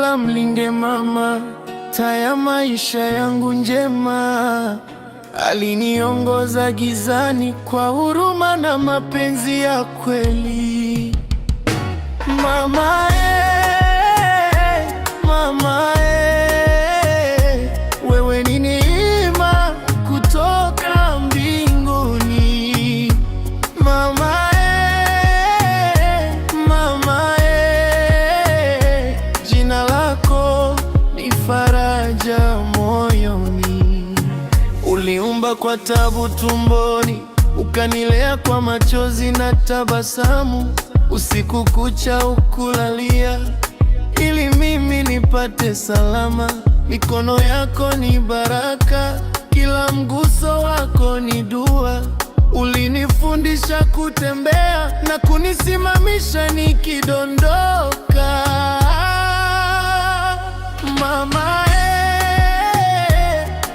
Mola mlinde mama, taa ya maisha yangu njema. Aliniongoza gizani kwa huruma na mapenzi ya kweli. Mama mama wewe ni neema kutoka mbinguni. Mama mama jina lako ni faraja moyoni. Uliumba kwa tabu tumboni, ukanilea kwa machozi na tabasamu. Usiku kucha ukulalia ili mimi nipate salama. Mikono yako ni baraka, kila mguso wako ni dua. Ulinifundisha kutembea na kunisimamisha nikidondoka. Mama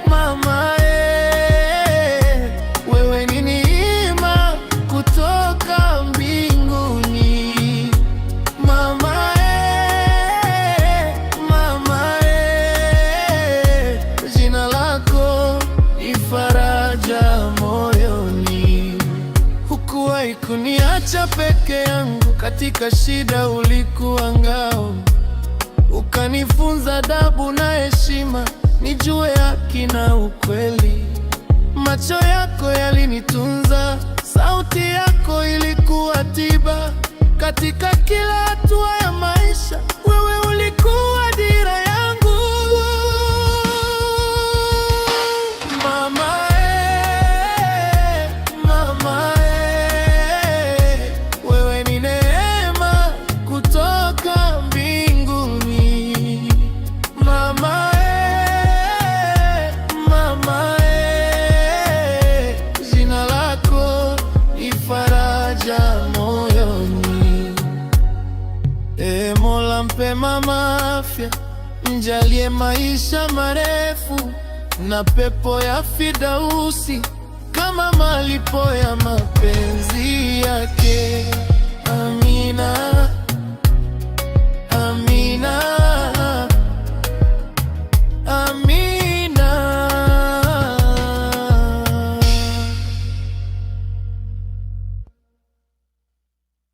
mama wewe ni neema kutoka mbinguni. Mama mama jina lako ni faraja moyoni. Hukuwahi kuniacha peke yangu, katika shida ulikuwa ngao. Ukanifunza adabu na heshima, nijue haki na ukweli. Macho yako yalinitunza, sauti yako ilikuwa tiba. Katika kila hatua ya maisha, wewe ulikuwa dira yangu. Mama mama wewe ni neema kutoka mbinguni. Mama mama jina lako ni faraja moyoni. Mola mpe mama afya, mjalie maisha marefu na pepo ya Fidausi kama malipo ya mapenzi yake. Amina.